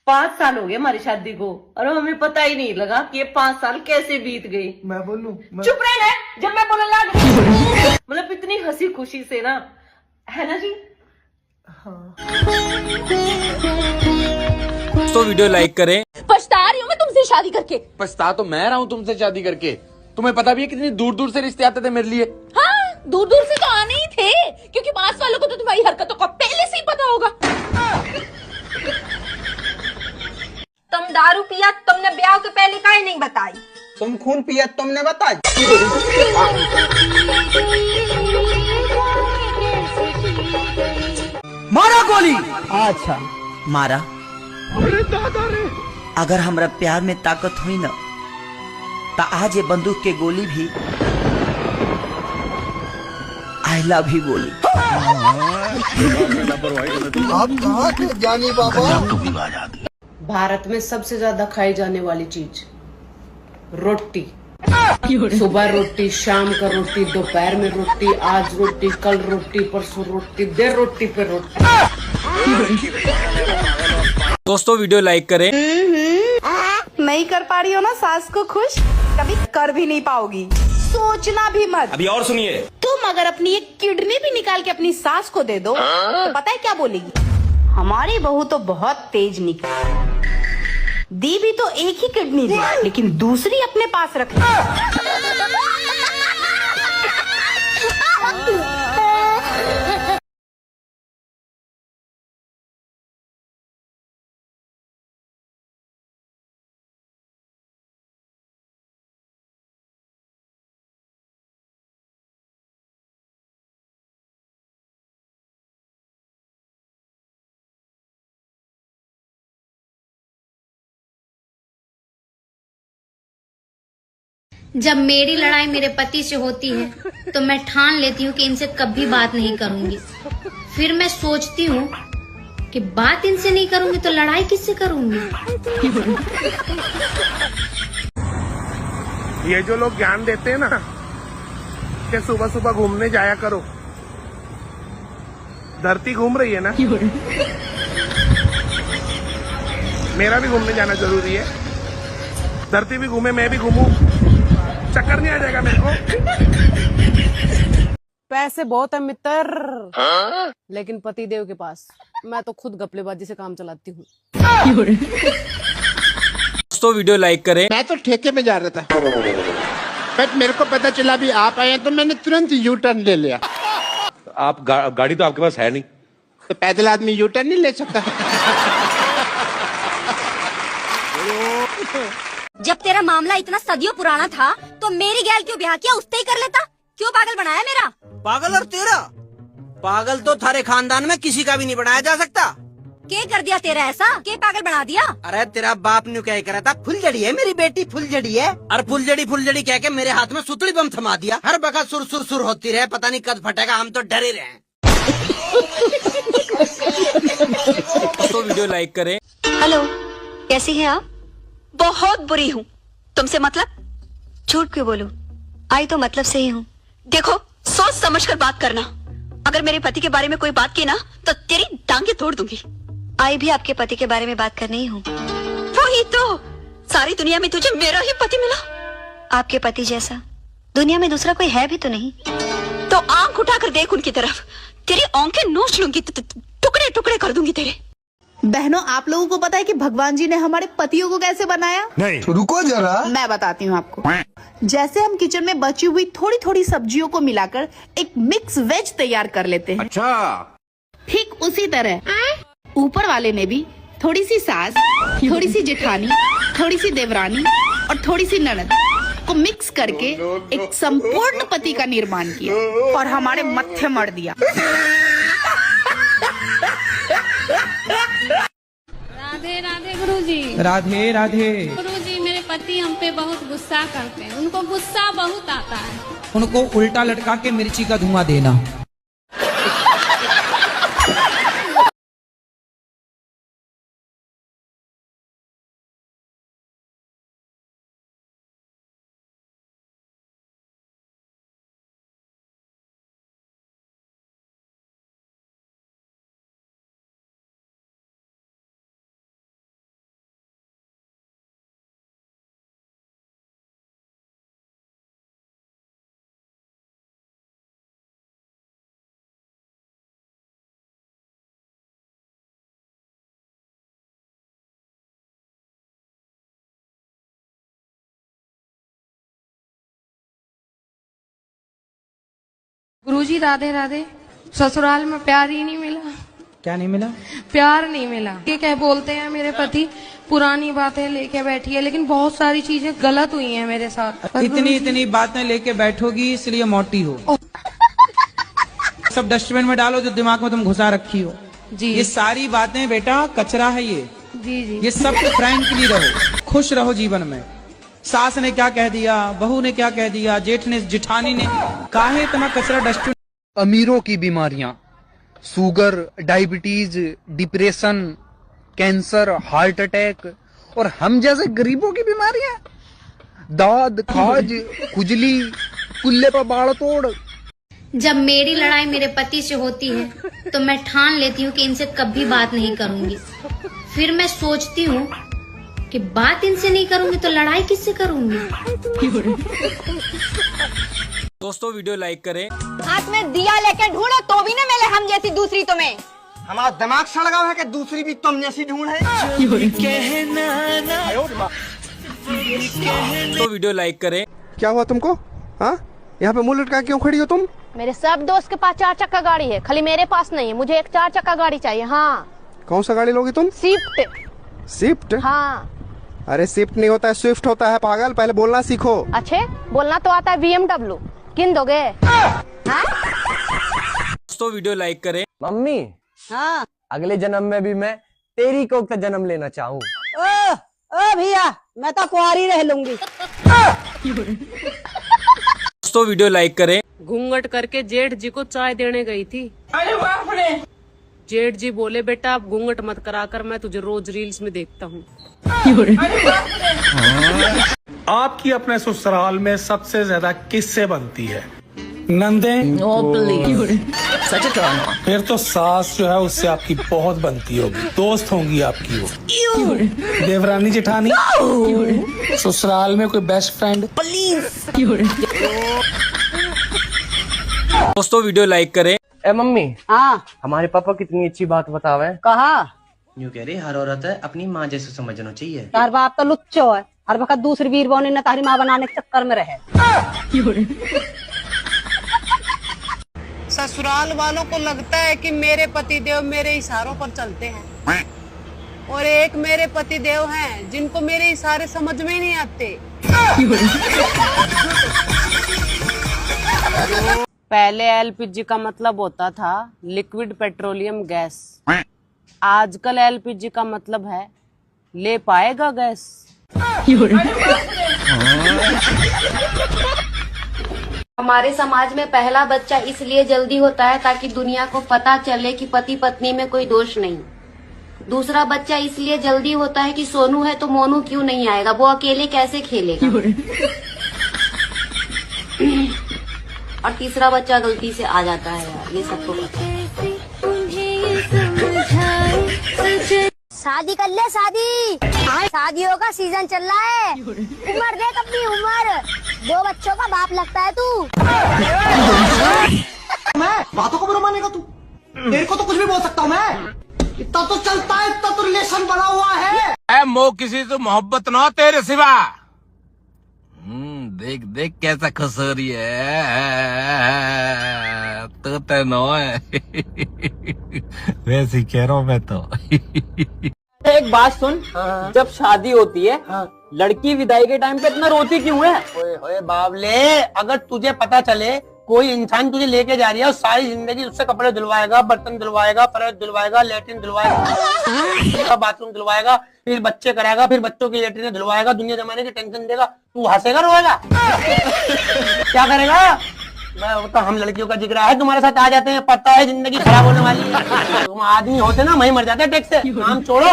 5 साल हो गए हमारी शादी को और हमें पता ही नहीं लगा कि ये 5 साल कैसे बीत गए। मैं बोलूं चुप रहना जब मैं बोलने लग मतलब इतनी हंसी खुशी से ना, है ना जी। हाँ। तो वीडियो लाइक करें। पछता रही हूँ मैं तुमसे शादी करके। पछता तो मैं रहा हूँ तुमसे शादी करके। तुम्हें पता भी है कितनी दूर दूर से रिश्ते आते थे मेरे लिए। हाँ, दूर दूर से तो आने ही थे, क्योंकि पास वालों को तो तुम्हारी हरकतों का पहले से ही पता होगा। तुम दारू पिया, तुमने ब्याह के पहले काहे नहीं बताई? तुम खून पिया, तुमने बताई। मारा गोली। अच्छा मारा। अरे दादा रे। अगर हमरा प्यार में ताकत हुई ना तो आज ये बंदूक के गोली भी आई लव यू बोली। आप कहाँ थे जानी बाबा? भारत में सबसे ज्यादा खाई जाने वाली चीज रोटी। सुबह रोटी, शाम का रोटी, दोपहर में रोटी, आज रोटी, कल रोटी, परसों रोटी, देर रोटी पे रोटी। दोस्तों वीडियो लाइक करें। नहीं कर पा रही हो ना सास को खुश, कभी कर भी नहीं पाओगी, सोचना भी मत। अभी और सुनिए। तुम अगर अपनी एक किडनी भी निकाल के अपनी सास को दे दो तो पता है क्या बोलेगी? हमारी बहू तो बहुत तेज निकली, दी भी तो एक ही किडनी दी, लेकिन दूसरी अपने पास रख। जब मेरी लड़ाई मेरे पति से होती है तो मैं ठान लेती हूँ कि इनसे कभी बात नहीं करूंगी। फिर मैं सोचती हूँ कि बात इनसे नहीं करूंगी तो लड़ाई किससे करूंगी। ये जो लोग ज्ञान देते हैं ना कि सुबह सुबह घूमने जाया करो, धरती घूम रही है ना, मेरा भी घूमने जाना जरूरी है। धरती भी घूमे, मैं भी घूमूं, चक्कर नहीं आ जाएगा मेरे को। पैसे बहुत है मित्र, लेकिन पतिदेव के पास मैं तो खुद घपलेबाजी से काम चलाती हूँ। दोस्तों वीडियो लाइक करें। मैं तो ठेके में जा रहा था, बट मेरे को पता चला भी आप आए तो मैंने तुरंत यू टर्न ले लिया। आप गाड़ी तो आपके पास है नहीं, तो पैदल आदमी यू टर्न नहीं ले सकता। जब तेरा मामला इतना सदियों पुराना था तो मेरी गैल क्यों ब्याह किया, उससे ही कर लेता। क्यों पागल बनाया मेरा? पागल और तेरा पागल तो थारे खानदान में किसी का भी नहीं बनाया जा सकता। क्या कर दिया तेरा ऐसा? क्या पागल बना दिया? अरे तेरा बाप ने क्या करा था? फुलझड़ी है मेरी बेटी, फुलझड़ी है। और फुलझड़ी कह के मेरे हाथ में सुतली बम थमा दिया। हर बखत सुर सुर सुर होती रहे, पता नहीं कब फटेगा, हम तो डरे रहे। दोस्तों वीडियो लाइक करें। हेलो, कैसी है आप? बहुत बुरी हूँ। तुमसे मतलब? झूठ क्यों बोलूं? आई तो मतलब से ही हूँ। देखो, सोच समझ कर बात करना। अगर मेरे पति के बारे में कोई बात की ना तो तेरी टांगे तोड़ दूंगी। आई भी आपके पति के बारे में बात करनी ही हूँ। वही तो, सारी दुनिया में तुझे मेरा ही पति मिला। आपके पति जैसा दुनिया में दूसरा कोई है भी तो नहीं। तो आंख उठाकर देख उनकी तरफ, तेरी आंखें नोच लूंगी, टुकड़े टुकड़े कर दूंगी तेरे। बहनों, आप लोगों को पता है कि भगवान जी ने हमारे पतियों को कैसे बनाया? नहीं, रुको जरा, मैं बताती हूँ आपको। जैसे हम किचन में बची हुई थोड़ी थोड़ी सब्जियों को मिलाकर एक मिक्स वेज तैयार कर लेते हैं। अच्छा, ठीक उसी तरह ऊपर वाले ने भी थोड़ी सी सास, थोड़ी सी जेठानी, थोड़ी सी देवरानी और थोड़ी सी ननद को मिक्स करके एक संपूर्ण पति का निर्माण किया और हमारे मत्थे मर दिया। राधे राधे गुरुजी। राधे राधे। गुरुजी, मेरे पति हम पे बहुत गुस्सा करते हैं, उनको गुस्सा बहुत आता है। उनको उल्टा लटका के मिर्ची का धुआं देना। गुरुजी राधे राधे। ससुराल में प्यार ही नहीं मिला। क्या नहीं मिला? प्यार नहीं मिला। ये क्या बोलते हैं मेरे पति, पुरानी बातें लेके बैठी है, लेकिन बहुत सारी चीजें गलत हुई हैं मेरे साथ। इतनी बातें लेके बैठोगी इसलिए मोटी हो। सब डस्टबिन में डालो जो दिमाग में तुम घुसा रखी हो। जी ये सारी बातें बेटा कचरा है ये। जी जी। ये सब फ्रैंकली रहो, खुश रहो जीवन में। सास ने क्या कह दिया, बहू ने क्या कह दिया, जेठ ने, जिठानी ने, काहे इतना कचरा डस्टबिन। अमीरों की बीमारियां, sugar, diabetes, depression, cancer, heart attack, और हम जैसे गरीबों की बीमारियां, दाद, खाज, खुजली, कुल्ले पर बाढ़ तोड़। जब मेरी लड़ाई मेरे पति से होती है तो मैं ठान लेती हूँ कि इनसे कभी बात नहीं करूंगी। फिर मैं सोचती हूँ कि बात इनसे नहीं करूंगी तो लड़ाई किससे करूंगी। दोस्तों वीडियो लाइक करें। हाथ में दिया लेके ढूंढो तो भी न मिले हम जैसी दूसरी तुम्हें। हमारा दिमाग सड़ गया है कि दूसरी भी तुम जैसी ढूंढ है। तो वीडियो लाइक करें। क्या हुआ तुमको? हाँ, यहाँ पे मुंह लटका क्यों खड़ी हो तुम? मेरे सब दोस्त के पास 4 चक्का गाड़ी है, खाली मेरे पास नहीं है। मुझे एक 4 चक्का गाड़ी चाहिए। हाँ। कौन सा गाड़ी लोगी तुम? स्विफ्ट। स्विफ्ट? हाँ। अरे स्विफ्ट नहीं होता है, स्विफ्ट होता है पागल। पहले बोलना सीखो। अच्छे बोलना तो आता है BMW। किन दोगे? दोस्तों वीडियो लाइक करें। मम्मी, हाँ। अगले जन्म में भी मैं तेरी कोख का जन्म लेना चाहूँ। ओ भैया, मैं तो कुंवारी रह लूंगी। दोस्तों वीडियो लाइक करें। घूंघट करके जेठ जी को चाय देने गई थी। अरे बाप रे। जेठ जी बोले बेटा आप घूंघट मत कराकर, मैं तुझे रोज रील्स में देखता हूँ। आपकी अपने ससुराल में सबसे ज्यादा किससे बनती है? नंदे? फिर तो सास जो है उससे आपकी बहुत बनती होगी, दोस्त होंगी आपकी वो। देवरानी जेठानी? ससुराल में कोई बेस्ट फ्रेंड? दोस्तों वीडियो लाइक करें। ए मम्मी, हाँ। हमारे पापा कितनी अच्छी बात बतावे। कहा? यूँ कह रही हर औरत है अपनी माँ जैसे समझना चाहिए। तार बाप तो लुच्चो है, हर वक्त दूसरी वीर बौनी ने तारी माँ बनाने के चक्कर में रहे। ससुराल वालों को लगता है कि मेरे पति देव मेरे इशारों पर चलते हैं, और एक मेरे पति देव हैं जिनको मेरे इशारे समझ में ही नहीं आते। पहले LPG का मतलब होता था लिक्विड पेट्रोलियम गैस। आजकल LPG का मतलब है ले पाएगा गैस। हमारे समाज में पहला बच्चा इसलिए जल्दी होता है ताकि दुनिया को पता चले कि पति पत्नी में कोई दोष नहीं। दूसरा बच्चा इसलिए जल्दी होता है कि सोनू है तो मोनू क्यों नहीं आएगा, वो अकेले कैसे खेलेगा। और तीसरा बच्चा गलती से आ जाता है यार, ये सबको पता है। शादी कर ले, शादी। शादियों का सीजन चल रहा है। उम्र देख अपनी उम्र, 2 बच्चों का बाप लगता है तू। मैं बातों को बुरा मानेगा तू? तेरे को तो कुछ भी बोल सकता हूँ मैं। इतना तो चलता है, इतना तो रिलेशन बना हुआ है। मो किसी से मोहब्बत ना तेरे सिवा। देख देख कैसा खुश हो रही है तो नो है। वैसे कह रहा हूँ मैं तो। एक बात सुन, जब शादी होती है लड़की विदाई के टाइम पे इतना रोती क्यों है? ओए बाबले, अगर तुझे पता चले कोई इंसान तुझे लेके जा रही है और सारी जिंदगी उससे कपड़े धुलवाएगा, बर्तन धुलवाएगा, फर्श धुलवाएगा, लेटरिन धुलवाएगा, बाथरूम धुलवाएगा, फिर बच्चे कराएगा, फिर बच्चों की लेटरिन धुलवाएगा, दुनिया जमाने की टेंशन देगा, तू हंसेगा रोएगा? क्या करेगा? तो हम लड़कियों का जिक्र है, तुम्हारे साथ आ जाते हैं, पता है जिंदगी खराब होने वाली है। तुम आदमी होते ना वहीं मर जाते हैं टैक्स से। काम छोड़ो।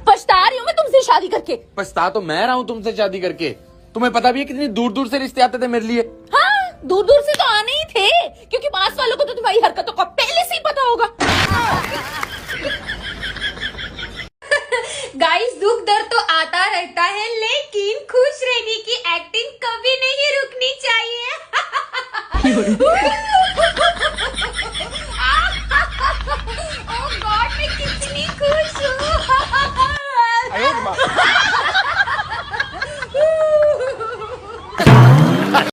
पछता रही हूँ मैं तुमसे शादी करके। पछता तो मैं रहा हूँ तुमसे शादी करके। तुम्हें पता भी है कितनी दूर दूर से रिश्ते आते थे मेरे लिए। हाँ, दूर दूर से तो आने ही थे, क्योंकि पास वालों को तो तुम्हारी हरकतों का पहले से ही पता होगा। गाइस, दुख दर्द तो आता रहता है, लेकिन खुश रहने की एक्टिंग कभी नहीं रुकनी चाहिए।